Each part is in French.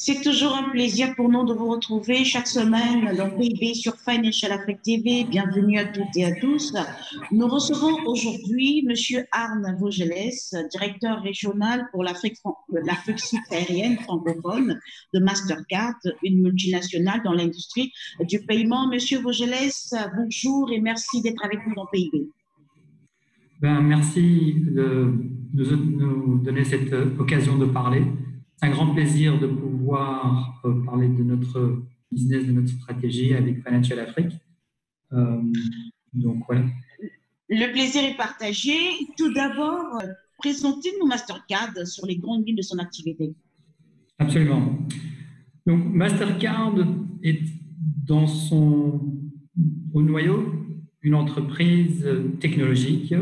C'est toujours un plaisir pour nous de vous retrouver chaque semaine dans PIB sur Financial Afrique TV. Bienvenue à toutes et à tous. Nous recevons aujourd'hui Monsieur Arne Vogelès, directeur régional pour l'Afrique subsaharienne francophone de Mastercard, une multinationale dans l'industrie du paiement. Monsieur Vogelès, bonjour et merci d'être avec nous dans PIB. Merci de nous donner cette occasion de parler. C'est un grand plaisir de pouvoir parler de notre business, de notre stratégie avec Financial Afrique. Donc, voilà. Le plaisir est partagé. Tout d'abord, présentez-nous Mastercard sur les grandes lignes de son activité. Absolument. Donc, Mastercard est au noyau une entreprise technologique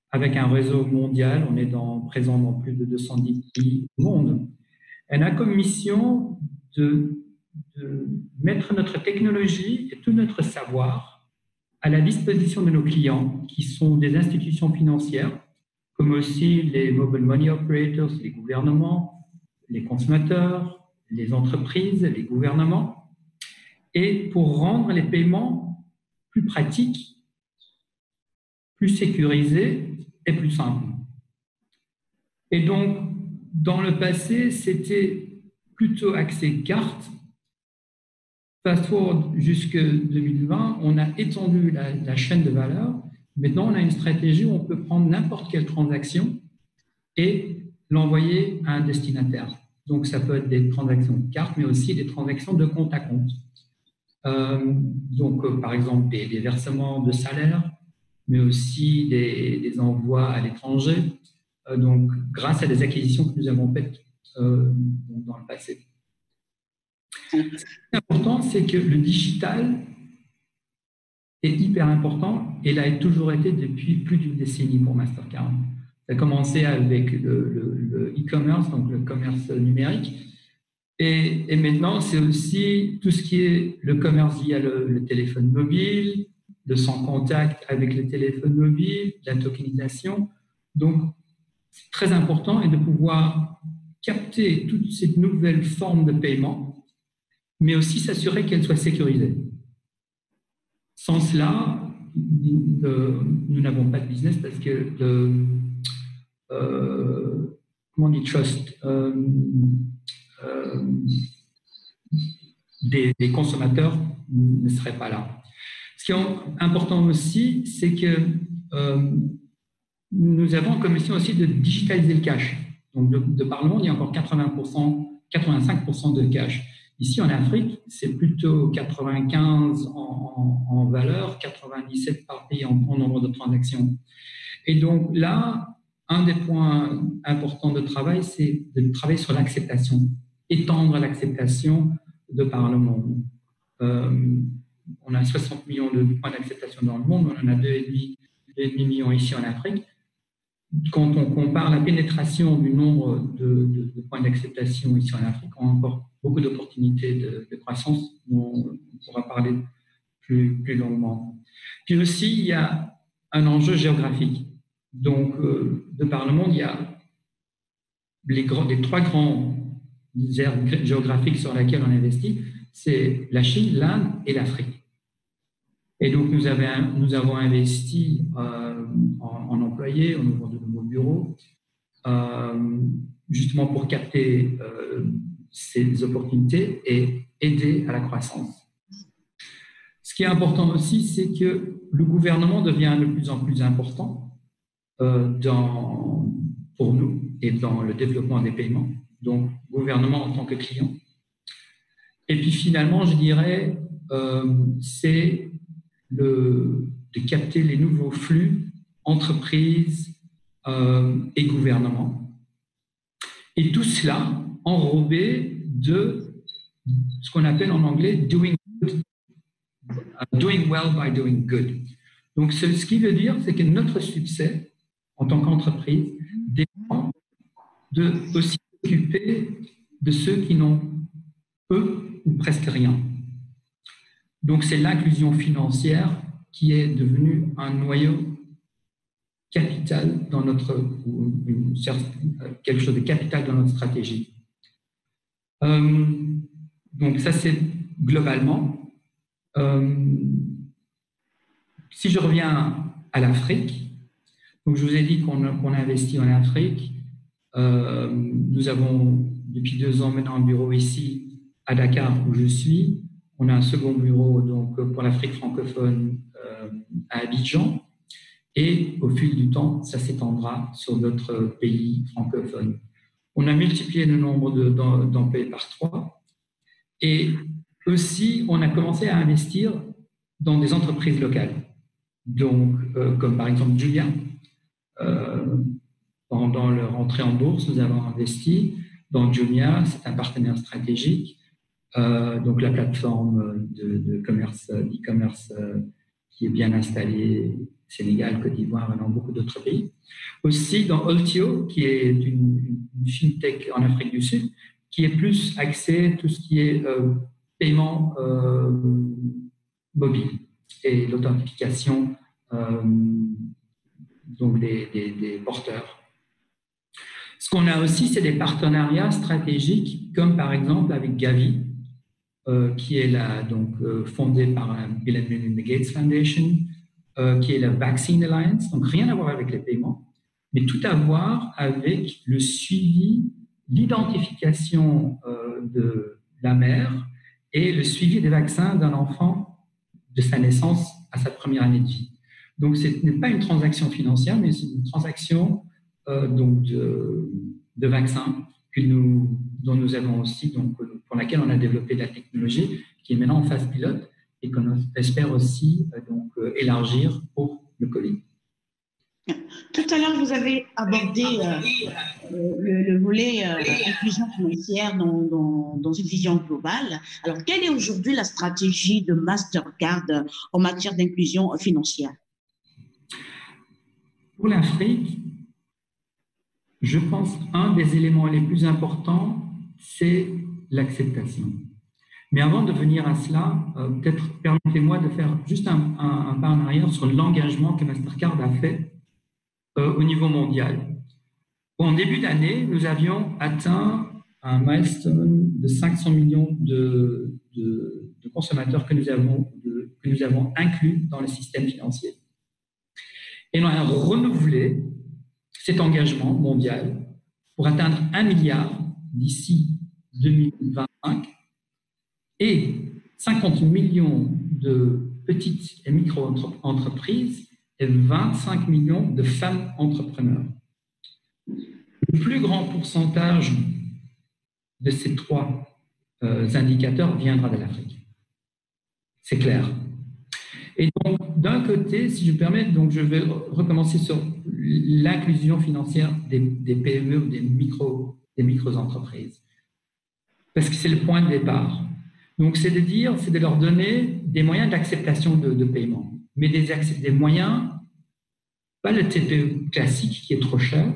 avec un réseau mondial. On est présent dans plus de 210 pays au monde. Elle a comme mission de mettre notre technologie et tout notre savoir à la disposition de nos clients, qui sont des institutions financières, comme aussi les mobile money operators, les gouvernements, les consommateurs, les entreprises, les gouvernements, et pour rendre les paiements plus pratiques, plus sécurisés et plus simples. Et donc, dans le passé, c'était plutôt axé carte. Fast forward jusqu'en 2020, on a étendu la chaîne de valeur. Maintenant, on a une stratégie où on peut prendre n'importe quelle transaction et l'envoyer à un destinataire. Donc, ça peut être des transactions de carte, mais aussi des transactions de compte à compte. Par exemple, des versements de salaire, mais aussi des envois à l'étranger. Donc, grâce à des acquisitions que nous avons faites dans le passé. Ce qui est important, c'est que le digital est hyper important et l'a toujours été depuis plus d'une décennie pour Mastercard. Ça a commencé avec le e-commerce, donc le commerce numérique. Et maintenant, c'est aussi tout ce qui est le commerce via le téléphone mobile, le sans contact avec le téléphone mobile, la tokenisation. Donc, c'est très important et de pouvoir capter toutes ces nouvelles formes de paiement, mais aussi s'assurer qu'elles soient sécurisées. Sans cela, nous n'avons pas de business parce que comment on dit trust des consommateurs ne seraient pas là. Ce qui est important aussi, c'est que nous avons comme mission aussi de digitaliser le cash. Donc, de par le monde, il y a encore 85% de cash. Ici, en Afrique, c'est plutôt 95 en valeur, 97 par pays en nombre de transactions. Et donc là, un des points importants de travail, c'est de travailler sur l'acceptation, étendre l'acceptation de par le monde. On a 60 millions de points d'acceptation dans le monde, on en a 2,5 millions ici en Afrique. Quand on compare la pénétration du nombre de points d'acceptation ici en Afrique, on a encore beaucoup d'opportunités de croissance dont on pourra parler plus longuement. Puis aussi, il y a un enjeu géographique. Donc, de par le monde, il y a les trois grands aires géographiques sur lesquelles on investit, c'est la Chine, l'Inde et l'Afrique. Et donc, nous avons investi en employés, au niveau de nos bureaux, justement pour capter ces opportunités et aider à la croissance. Ce qui est important aussi, c'est que le gouvernement devient de plus en plus important pour nous et dans le développement des paiements. Donc, gouvernement en tant que client. Et puis finalement, je dirais, c'est de capter les nouveaux flux entreprises et gouvernements. Et tout cela enrobé de ce qu'on appelle en anglais doing well by doing good. Donc, ce qui veut dire, c'est que notre succès en tant qu'entreprise dépend de aussi s'occuper de ceux qui n'ont peu ou presque rien. Donc, c'est l'inclusion financière qui est devenue un noyau capital dans quelque chose de capital dans notre stratégie. Donc ça, c'est globalement. Si je reviens à l'Afrique, donc je vous ai dit qu'on a investi en Afrique. Nous avons depuis 2 ans maintenant un bureau ici à Dakar où je suis. On a un second bureau donc pour l'Afrique francophone à Abidjan. Et au fil du temps, ça s'étendra sur d'autres pays francophones. On a multiplié le nombre d'employés par 3. Et aussi, on a commencé à investir dans des entreprises locales. Donc, comme par exemple Julia. Pendant leur entrée en bourse, nous avons investi dans Jumia, c'est un partenaire stratégique, donc la plateforme de commerce, e-commerce qui est bien installée au Sénégal, Côte d'Ivoire et dans beaucoup d'autres pays. Aussi dans Oltio, qui est une fintech en Afrique du Sud, qui est plus axée tout ce qui est paiement mobile et l'authentification donc des porteurs. Ce qu'on a aussi, c'est des partenariats stratégiques, comme par exemple avec Gavi, qui est fondée par la Bill & Melinda Gates Foundation, qui est la Vaccine Alliance, donc rien à voir avec les paiements, mais tout à voir avec le suivi, l'identification de la mère et le suivi des vaccins d'un enfant de sa naissance à sa première année de vie. Donc, ce n'est pas une transaction financière, mais c'est une transaction de vaccins dont nous avons aussi, donc, pour laquelle on a développé de la technologie, qui est maintenant en phase pilote et qu'on espère aussi élargir pour le Covid. Tout à l'heure, vous avez abordé le volet inclusion financière dans une vision globale. Alors, quelle est aujourd'hui la stratégie de Mastercard en matière d'inclusion financière? Pour l'Afrique, je pense qu'un des éléments les plus importants, c'est l'acceptation. Mais avant de venir à cela, peut-être permettez-moi de faire juste un pas en arrière sur l'engagement que Mastercard a fait au niveau mondial. En début d'année, nous avions atteint un milestone de 500 millions de consommateurs que nous avons inclus dans le système financier. Et on a renouvelé cet engagement mondial pour atteindre 1 milliard d'ici 2025 et 50 millions de petites et micro-entreprises et 25 millions de femmes entrepreneurs. Le plus grand pourcentage de ces 3 indicateurs viendra de l'Afrique. C'est clair. Et donc, d'un côté, si je me permets, donc je vais recommencer sur l'inclusion financière des PME ou des micro-entreprises. Parce que c'est le point de départ. Donc, c'est de leur donner des moyens d'acceptation de paiement, mais des moyens, pas le TPE classique qui est trop cher.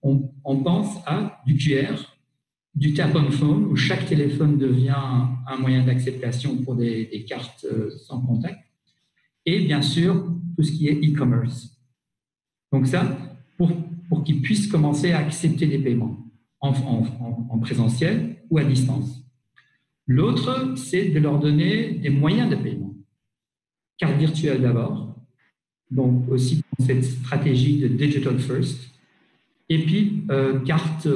On pense à du QR, du tap on phone, où chaque téléphone devient un moyen d'acceptation pour des cartes sans contact. Et bien sûr, tout ce qui est e-commerce. Donc ça, pour qu'ils puissent commencer à accepter des paiements en présentiel ou à distance. L'autre, c'est de leur donner des moyens de paiement. Carte virtuelle d'abord, donc aussi dans cette stratégie de digital first, et puis carte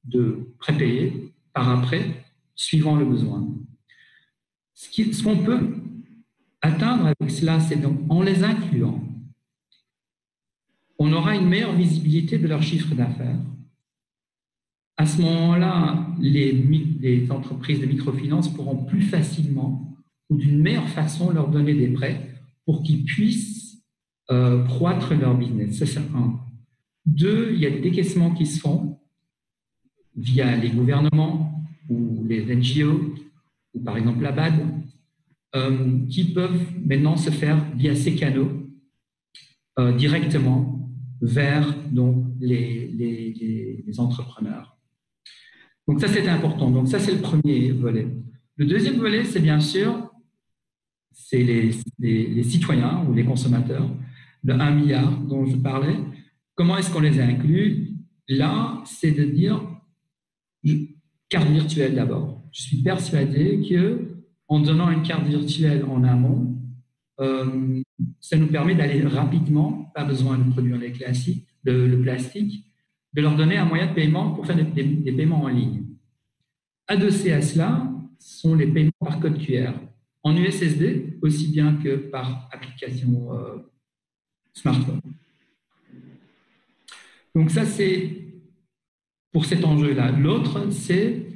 de prépayée par après, suivant le besoin. Ce qu'on peut atteindre avec cela, c'est donc en les incluant, on aura une meilleure visibilité de leur chiffre d'affaires. À ce moment-là, les entreprises de microfinance pourront plus facilement ou d'une meilleure façon leur donner des prêts pour qu'ils puissent croître leur business. Ça, c'est un. 2, il y a des décaissements qui se font via les gouvernements ou les NGO ou par exemple la BAD, qui peuvent maintenant se faire via ces canaux directement vers donc, les entrepreneurs. Donc ça, c'est important. Donc ça, c'est le premier volet. Le deuxième volet, c'est bien sûr, c'est les citoyens ou les consommateurs, le 1 milliard dont je parlais. Comment est-ce qu'on les a inclus? Là, c'est de dire, carte virtuelle d'abord. Je suis persuadé qu'en donnant une carte virtuelle en amont, ça nous permet d'aller rapidement, pas besoin de produire le plastique, de leur donner un moyen de paiement pour faire des paiements en ligne. Adossé à cela sont les paiements par code QR, en USSD aussi bien que par application smartphone. Donc ça, c'est pour cet enjeu-là. L'autre, c'est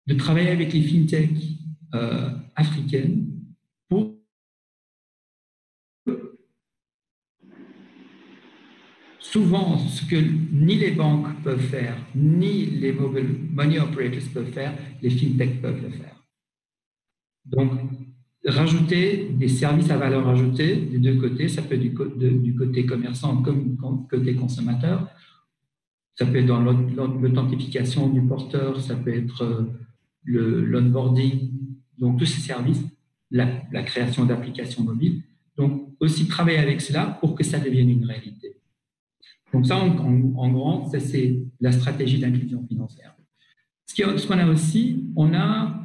de travailler avec les fintechs africaines pour souvent ce que ni les banques peuvent faire, ni les mobile money operators peuvent faire, les fintechs peuvent le faire. Donc, rajouter des services à valeur ajoutée des deux côtés, ça peut être du côté commerçant comme côté consommateur. Ça peut être dans l'authentification du porteur, ça peut être l'onboarding, donc tous ces services, la création d'applications mobiles. Donc, aussi travailler avec cela pour que ça devienne une réalité. Donc ça, en grand, ça c'est la stratégie d'inclusion financière. Ce qu'on a aussi, on a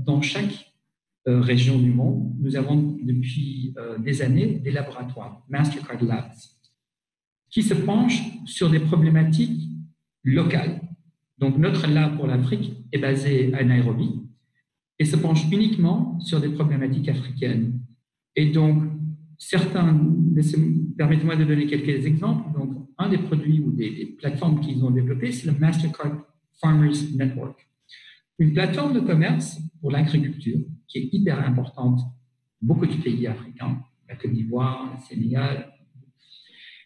dans chaque région du monde, nous avons depuis des années des laboratoires, Mastercard Labs, qui se penchent sur des problématiques locales. Donc, notre lab pour l'Afrique est basé à Nairobi et se penche uniquement sur des problématiques africaines. Et donc, permettez-moi de donner quelques exemples. Donc, un des produits ou des plateformes qu'ils ont développées, c'est le Mastercard Farmers Network. Une plateforme de commerce pour l'agriculture qui est hyper importante dans beaucoup de pays africains, la Côte d'Ivoire, le Sénégal.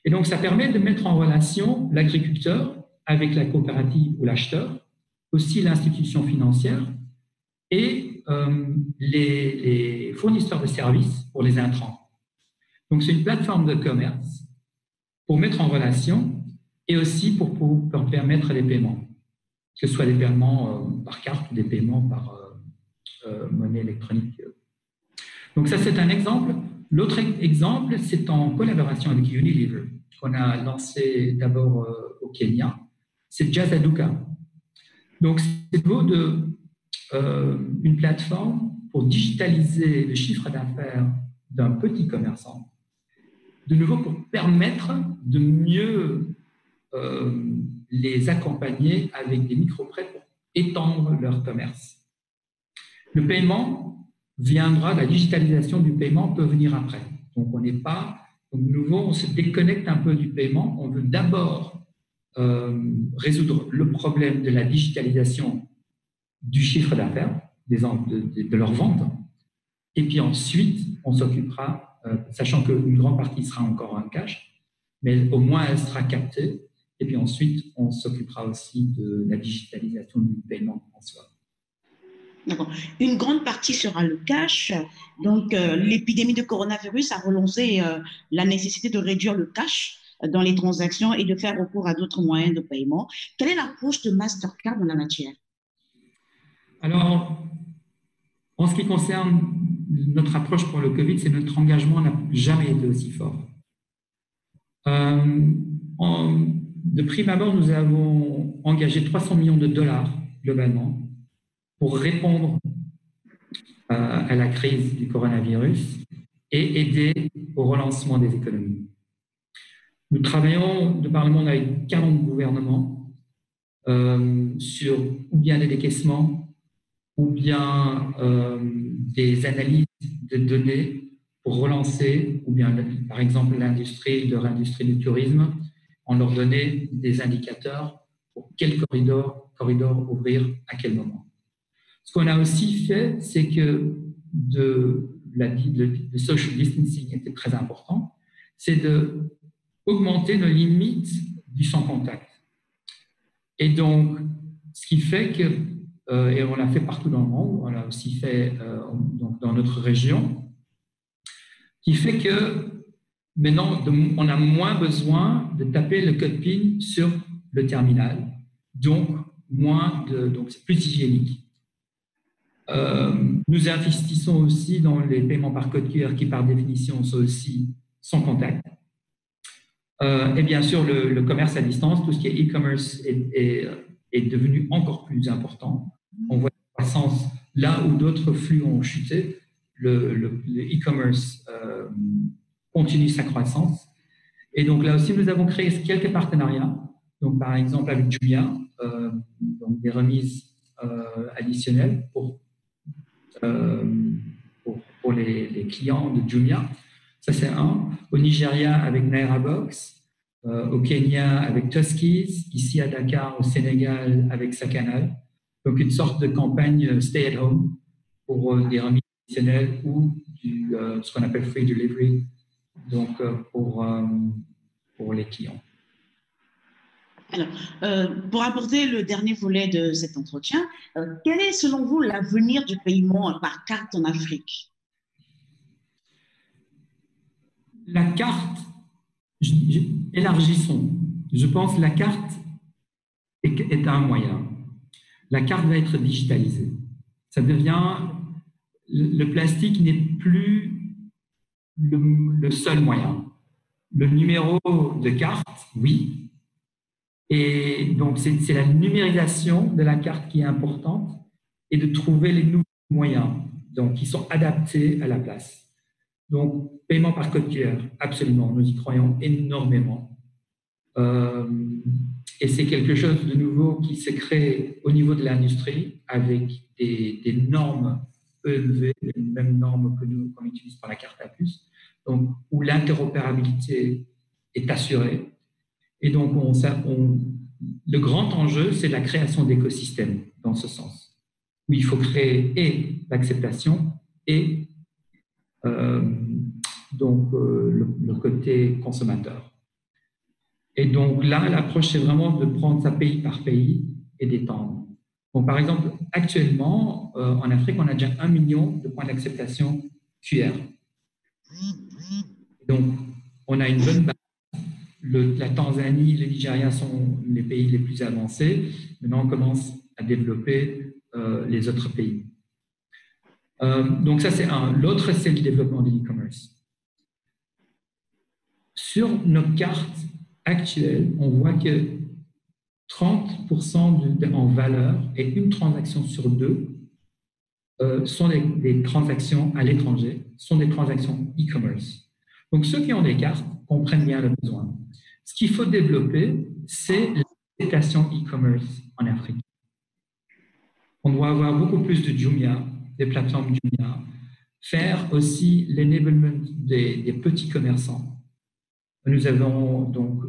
Et donc, ça permet de mettre en relation l'agriculteur avec la coopérative ou l'acheteur, aussi l'institution financière et les fournisseurs de services pour les intrants. Donc, c'est une plateforme de commerce pour mettre en relation et aussi pour permettre les paiements, que ce soit des paiements par carte ou des paiements par monnaie électronique. Donc, ça, c'est un exemple. L'autre exemple, c'est en collaboration avec Unilever, qu'on a lancé d'abord au Kenya. C'est Jazaduka. Donc, c'est une plateforme pour digitaliser le chiffre d'affaires d'un petit commerçant, de nouveau pour permettre de mieux les accompagner avec des micro-prêts pour étendre leur commerce. Le paiement viendra, la digitalisation du paiement peut venir après. Donc, on n'est pas, de nouveau, on se déconnecte un peu du paiement. On veut d'abord résoudre le problème de la digitalisation du chiffre d'affaires, de leur vente. Et puis ensuite, on s'occupera, sachant qu'une grande partie sera encore en cash, mais au moins elle sera captée. Et puis ensuite, on s'occupera aussi de la digitalisation du paiement en soi. D'accord. Une grande partie sera le cash. Donc, l'épidémie de coronavirus a relancé la nécessité de réduire le cash dans les transactions et de faire recours à d'autres moyens de paiement. Quelle est l'approche de Mastercard dans la matière? Alors, en ce qui concerne notre approche pour le Covid, c'est notre engagement n'a jamais été aussi fort. De prime abord, nous avons engagé 300 millions de dollars globalement pour répondre à la crise du coronavirus et aider au relancement des économies. Nous travaillons de par le monde avec 40 gouvernements sur ou bien des décaissements ou bien des analyses de données pour relancer, ou bien par exemple l'industrie du tourisme, en leur donner des indicateurs pour quel corridor ouvrir à quel moment. Ce qu'on a aussi fait, c'est que le social distancing était très important, c'est d'augmenter nos limites du sans contact. Et donc, ce qui fait que, et on l'a fait partout dans le monde, on l'a aussi fait dans notre région, qui fait que maintenant, on a moins besoin de taper le code PIN sur le terminal, donc c'est plus hygiénique. Nous investissons aussi dans les paiements par code QR qui, par définition, sont aussi sans contact. Et bien sûr, le commerce à distance, tout ce qui est e-commerce et est devenu encore plus important. On voit une croissance là où d'autres flux ont chuté. Le e-commerce continue sa croissance. Et donc là aussi, nous avons créé quelques partenariats. Donc par exemple avec Jumia, donc des remises additionnelles pour les clients de Jumia. Ça, c'est un. Au Nigeria, avec Nairabox. Au Kenya, avec Tuskies. Ici, à Dakar, au Sénégal, avec Sakanal. Donc, une sorte de campagne stay at home pour des remises additionnelles ou ce qu'on appelle free delivery, donc pour les clients. Alors, pour aborder le dernier volet de cet entretien, quel est selon vous l'avenir du paiement par carte en Afrique? La carte, élargissons. Je pense que la carte est un moyen. La carte va être digitalisée. Ça devient, le plastique n'est plus le seul moyen. Le numéro de carte, oui. Et donc, c'est la numérisation de la carte qui est importante et de trouver les nouveaux moyens donc, qui sont adaptés à la place. Donc, paiement par code QR, absolument, nous y croyons énormément. Et c'est quelque chose de nouveau qui se crée au niveau de l'industrie avec des normes élevées, les mêmes normes que nous qu'on utilise pour la carte à puce, donc où l'interopérabilité est assurée. Et donc, le grand enjeu, c'est la création d'écosystèmes dans ce sens, où il faut créer et l'acceptation et le côté consommateur. Et donc là, l'approche, c'est vraiment de prendre ça pays par pays et d'étendre. Donc, par exemple, actuellement, en Afrique, on a déjà 1 million de points d'acceptation QR. Donc, on a une bonne base. La Tanzanie, le Nigeria sont les pays les plus avancés. Maintenant, on commence à développer les autres pays. Donc, ça, c'est un. L'autre, c'est le développement de l'e-commerce. Sur nos cartes actuelles, on voit que 30% en valeur et une transaction sur deux sont des transactions à l'étranger, sont des transactions e-commerce. Donc, ceux qui ont des cartes comprennent bien le besoin. Ce qu'il faut développer, c'est l'acceptation e-commerce en Afrique. On doit avoir beaucoup plus de Jumia, des plateformes Jumia, faire aussi l'enablement des petits commerçants. Nous avons donc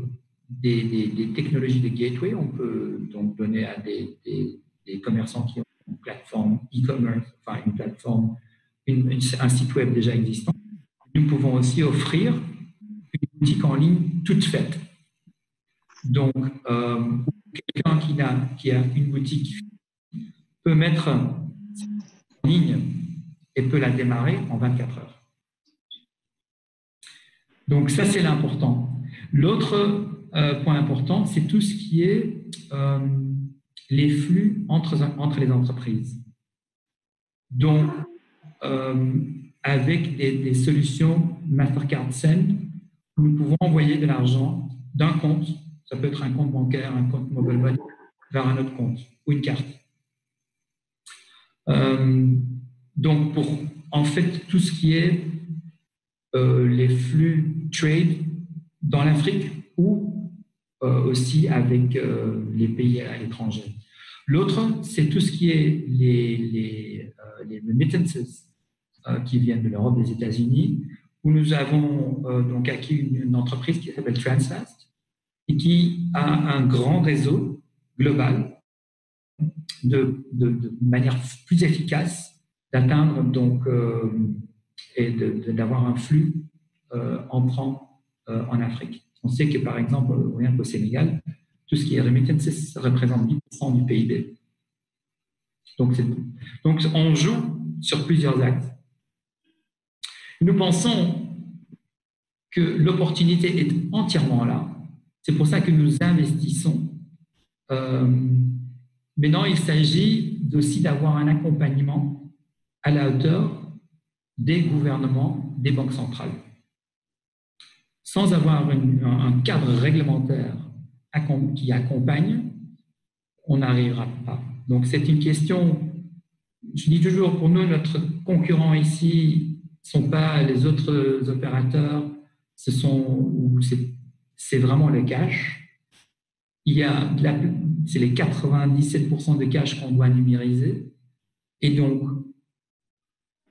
des technologies de gateway. On peut donc donner à des commerçants qui ont une plateforme e-commerce, enfin une plateforme, un site web déjà existant. Nous pouvons aussi offrir une boutique en ligne toute faite. Donc, quelqu'un qui a une boutique peut mettre en ligne et peut la démarrer en 24 heures. Donc, ça, c'est l'important. L'autre point important, c'est tout ce qui est les flux entre les entreprises. Donc, avec des solutions Mastercard Send, nous pouvons envoyer de l'argent d'un compte, ça peut être un compte bancaire, un compte mobile money, vers un autre compte ou une carte. Donc, pour en fait tout ce qui est les flux trade dans l'Afrique ou aussi avec les pays à l'étranger. L'autre, c'est tout ce qui est les remittances qui viennent de l'Europe, des États-Unis, où nous avons donc acquis une entreprise qui s'appelle Transfast et qui a un grand réseau global de manière plus efficace d'atteindre donc et d'avoir un flux entrant en Afrique. On sait que par exemple, rien qu'au Sénégal, tout ce qui est remittances représente 10% du PIB. Donc on joue sur plusieurs axes. Nous pensons que l'opportunité est entièrement là. C'est pour ça que nous investissons. Maintenant, il s'agit aussi d'avoir un accompagnement à la hauteur des gouvernements, des banques centrales. Sans avoir un cadre réglementaire qui accompagne, on n'arrivera pas. Donc, c'est une question, je dis toujours, pour nous, notre concurrent ici ne sont pas les autres opérateurs, c'est vraiment le cash. C'est les 97% de cash qu'on doit numériser. Et donc,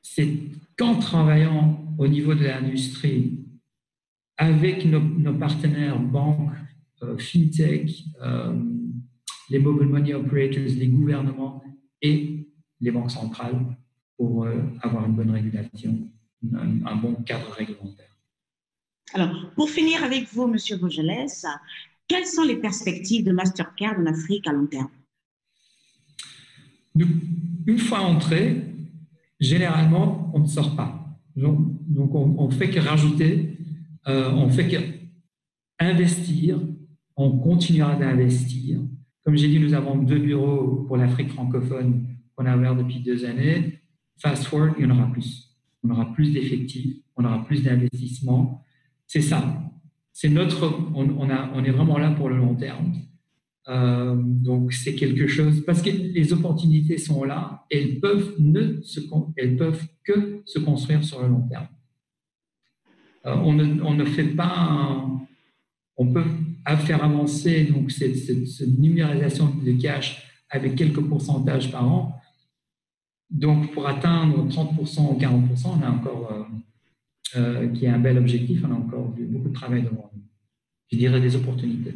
c'est qu'en travaillant au niveau de l'industrie, avec nos partenaires banques, fintech, les mobile money operators, les gouvernements et les banques centrales pour avoir une bonne régulation, un bon cadre réglementaire. Alors, pour finir avec vous, M. Vaugelès, quelles sont les perspectives de Mastercard en Afrique à long terme? Une fois entré, généralement, on ne sort pas. Donc on fait que rajouter, on fait qu'investir, on continuera d'investir. Comme j'ai dit, nous avons 2 bureaux pour l'Afrique francophone qu'on a ouvert depuis 2 années. Fast forward, il y en aura plus. On aura plus d'effectifs, on aura plus d'investissements. C'est ça. C'est on est vraiment là pour le long terme. Donc, c'est quelque chose, parce que les opportunités sont là, et elles peuvent que se construire sur le long terme. On ne fait pas, on peut faire avancer donc cette numérisation de cash avec quelques pourcentages par an. Donc, pour atteindre 30% ou 40%, on a encore, qui est un bel objectif, on a encore beaucoup de travail devant nous. Je dirais des opportunités.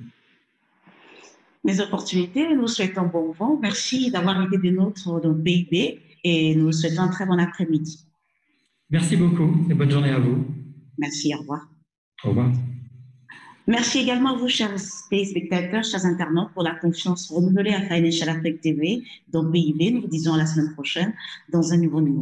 Les opportunités, nous souhaitons bon vent. Merci d'avoir été des nôtres dans PIB et nous souhaitons un très bon après-midi. Merci beaucoup et bonne journée à vous. Merci, au revoir. Au revoir. Merci également à vous, chers téléspectateurs, chers internautes, pour la confiance renouvelée à Financial Afrique TV dans PIB. Nous vous disons à la semaine prochaine dans un nouveau numéro.